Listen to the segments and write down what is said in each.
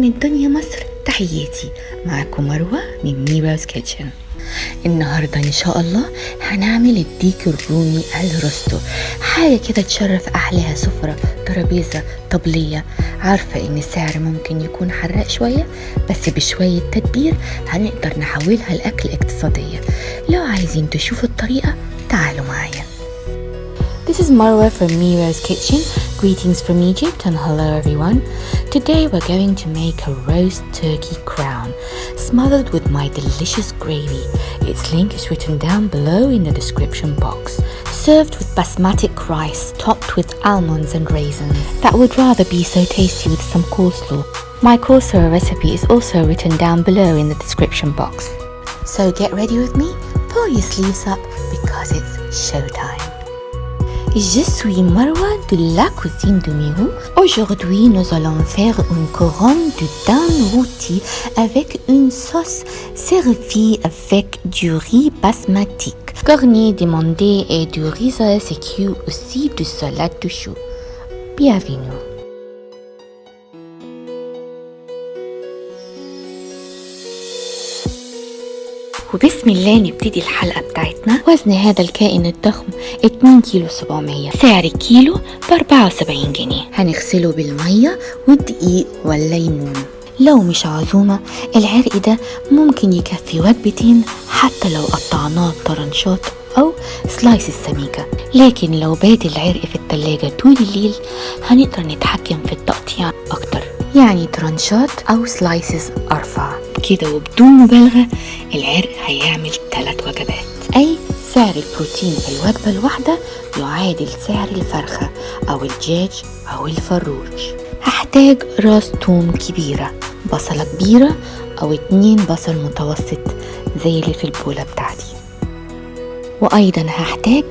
من دنيا مصر تحياتي. معكم مروة من ميرا's كيتشن. النهاردة إن شاء الله هنعمل الديك الرومي الروستو، حاجة كده تشرف أحلاها سفرة، ترابيزة، طبلية. عارفة إن السعر ممكن يكون حراق شوية، بس بشوية تدبير هنقدر نحولها لأكل اقتصادية. لو عايزين تشوفوا الطريقة تعالوا معايا. This is Marwa from Mira's Kitchen. Greetings from Egypt and hello everyone. Today we're going to make a roast turkey crown smothered with my delicious gravy. Its link is written down below in the description box. Served with basmati rice topped with almonds and raisins. That would rather be so tasty with some coleslaw. My coleslaw recipe is also written down below in the description box. So get ready with me, pull your sleeves up because it's showtime. Je suis Marwa de la cuisine de Mirou. Aujourd'hui, nous allons faire une couronne de dinde rôtie avec une sauce servie avec du riz basmati, garni d'amande et du riz sécu, aussi de salade de choux. Bienvenue. وبسم الله نبتدي الحلقة بتاعتنا. وزن هذا الكائن الضخم 2 كيلو 700. سعر الكيلو ب74 جنيه. هنغسله بالمية والدقيق والليمون. لو مش عزومة العرق ده ممكن يكفي وجبتين، حتى لو قطعناه طرنشات أو سلايس السميكة. لكن لو بات العرق في التلاجة طول الليل هنقدر نتحكم في التقطيع أكتر، يعني ترانشات أو سلايسز أرفع كده. وبدون مبالغة العرق هيعمل 3 وجبات، أي سعر البروتين في الوجبة الواحدة يعادل سعر الفرخة أو الدجاج أو الفروج. هحتاج راس توم كبيرة، بصلة كبيرة أو 2 بصل متوسط زي اللي في البولة بتاعتي، وأيضا هحتاج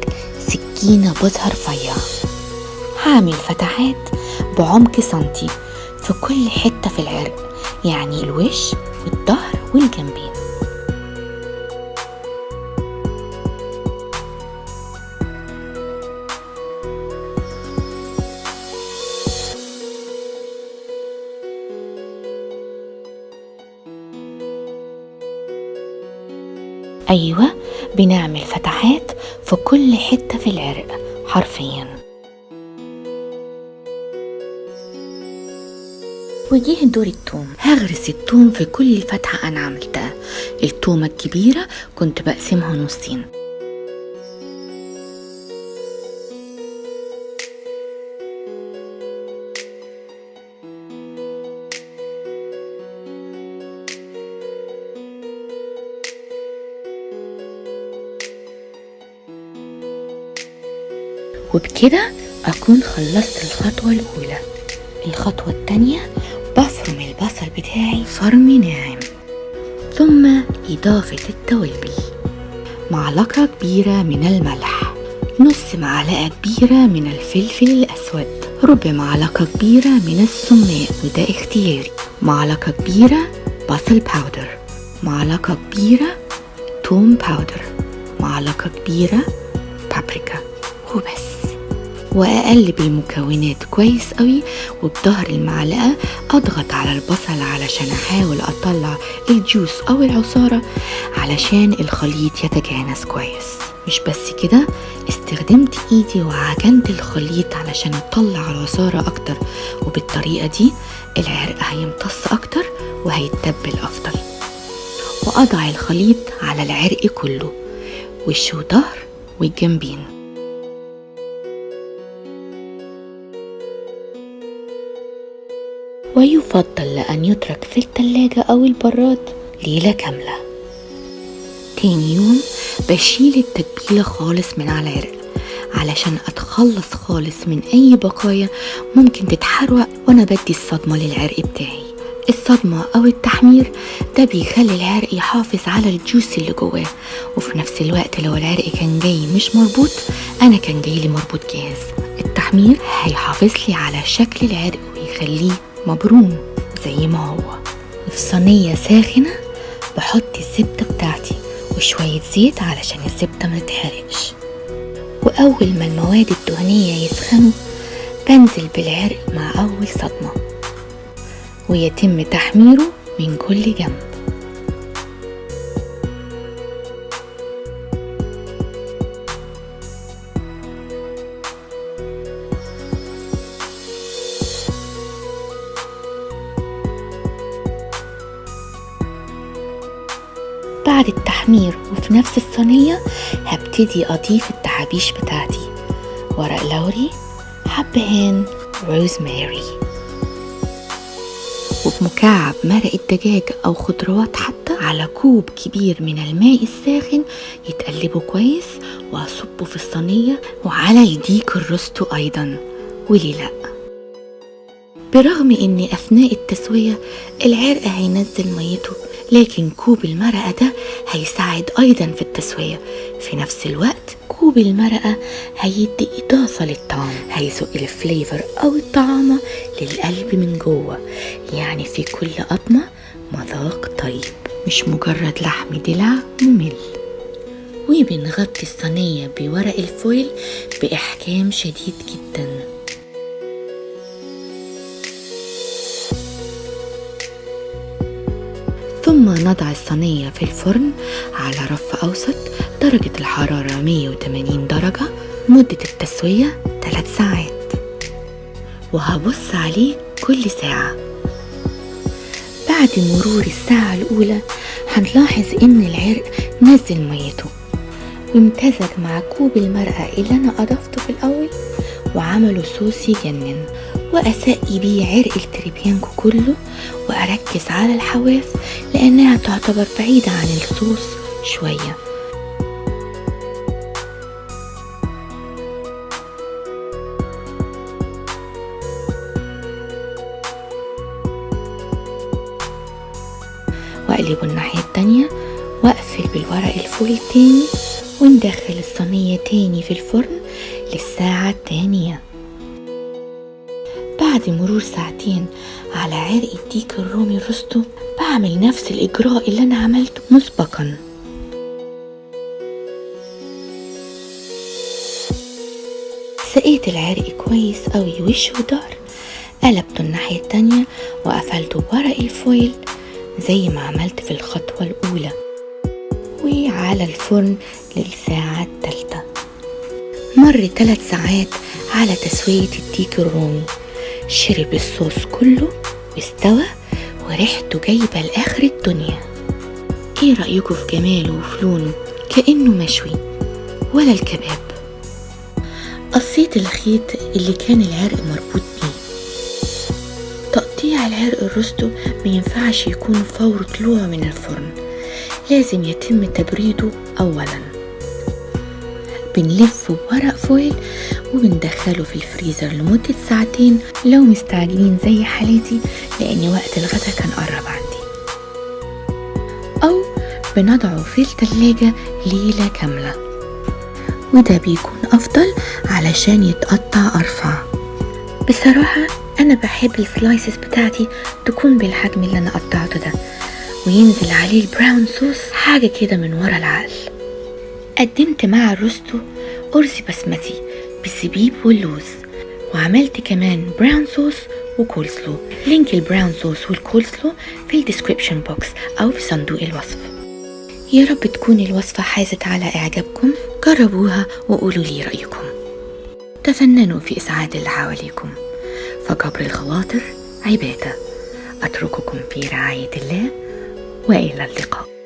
سكينة بوزها رفيع. هعمل فتحات بعمق سنتي في كل حتة في العرق، يعني الوش والظهر والجنبين. أيوة، بنعمل فتحات في كل حتة في العرق حرفيا. وجيه دور التوم. هغرس التوم في كل فتحة أنا عملتها. التومة الكبيرة كنت بقسمها نصين. وبكده أكون خلصت الخطوة الأولى. الخطوة التانية بفرم البصل بتاعي فرم ناعم، ثم إضافة التوابل: معلقة كبيرة من الملح، نص معلقة كبيرة من الفلفل الأسود، ربع معلقة كبيرة من السماق وده اختياري، معلقة كبيرة بصل باودر، معلقة كبيرة توم باودر، معلقة كبيرة بابريكا، وبس. وأقلب المكونات كويس قوي، وبظهر المعلقة أضغط على البصل علشان أحاول أطلع الجوس أو العصارة علشان الخليط يتجانس كويس. مش بس كده، استخدمت إيدي وعجنت الخليط علشان أطلع العصارة أكتر، وبالطريقة دي العرق هيمتص أكتر وهيتبل أفضل. وأضع الخليط على العرق كله، وش وظهر والجنبين. ويفضل لأن يترك في التلاجة أو البراد ليلة كاملة. تاني يوم بشيل التتبيلة خالص من على العرق علشان أتخلص خالص من أي بقايا ممكن تتحرق وأنا بدي الصدمة للعرق بتاعي. الصدمة أو التحمير ده بيخلي العرق يحافظ على الجوس اللي جواه، وفي نفس الوقت لو العرق كان جاي مش مربوط، أنا كان جاي لي مربوط جاهز. التحمير هيحافظ لي على شكل العرق ويخليه مبروم زي ما هو. في صينية ساخنة بحط الزبدة بتاعتي وشوية زيت علشان الزبدة ما تتحرقش. وأول ما المواد الدهنية يسخنوا بنزل بالعرق مع أول صدمة، ويتم تحميره من كل جنب. بعد التحمير وفي نفس الصينية هبتدي أضيف التحابيش بتاعتي: ورق لوري، حبهان، روزماري، وبمكعب مرق الدجاج أو خضروات حتى على كوب كبير من الماء الساخن يتقلبوا كويس، وأصبه في الصينية وعلى الديك الروستو أيضا. وليه لأ؟ برغم ان اثناء التسوية العرق هينزل ميته، لكن كوب المرقة ده هيساعد ايضا في التسوية. في نفس الوقت كوب المرقة هيدي اضافة للطعم، هيزق الفليفر او الطعامة للقلب من جوه، يعني في كل قطمة مذاق طيب، مش مجرد لحم دلع ممل. وبنغطي الصينية بورق الفويل بإحكام شديد جدا. ثم نضع الصينية في الفرن على رف أوسط، درجة الحرارة 180 درجة، مدة التسوية 3 ساعات، وهبص عليه كل ساعة. بعد مرور الساعة الأولى هنلاحظ إن العرق نزل ميته وامتزج مع كوب المرقة اللي أنا أضفته في الأول، وعملوا صوص يجنن. وأسقي بيه عرق التريبيانكو كله، وأركز على الحواف لأنها تعتبر بعيدة عن الصوص شوية. وأقلبه الناحية التانية وأقفل بالورق الفويل تاني، وندخل الصينية تاني في الفرن للساعة التانية. بعد مرور ساعتين على عرق الديك الرومي الروستو بعمل نفس الإجراء اللي أنا عملته مسبقا. سقيت العرق كويس قوي وش وظهر، قلبته الناحية التانية وقفلته بورق الفويل زي ما عملت في الخطوة الأولى، وعلى الفرن للساعة الثالثة. مر 3 ساعات على تسوية الديك الرومي، شرب الصوص كله واستوى وريحته جايبة لآخر الدنيا. ايه رأيكم في جماله وفي لونه؟ كأنه مشوي ولا الكباب. قصيت الخيط اللي كان العرق مربوط بيه. تقطيع العرق الروستو مينفعش يكون فور طلوع من الفرن، لازم يتم تبريده أولا. بنلفه بورق فويل وبندخله في الفريزر لمدة 2 ساعات لو مستعجلين زي حالتي، لأن وقت الغدا كان قرب عندي، أو بنضعه في التلاجة ليلة كاملة، وده بيكون أفضل علشان يتقطع أرفع. بصراحة أنا بحب السلايسز بتاعتي تكون بالحجم اللي أنا قطعته ده، وينزل عليه البراون صوص حاجة كده من ورا العقل. قدمت مع الروستو أرز بسمتي بالزبيب واللوز، وعملت كمان براون صوص وكولسلو. لينك البراون صوص والكولسلو في الديسكريبشن بوكس أو في صندوق الوصف. يا رب تكون الوصفة حازت على إعجابكم، جربوها وقولوا لي رأيكم. تفننوا في إسعاد اللي حواليكم، فجبر الخواطر عبادة. أترككم في رعاية الله، وإلى اللقاء.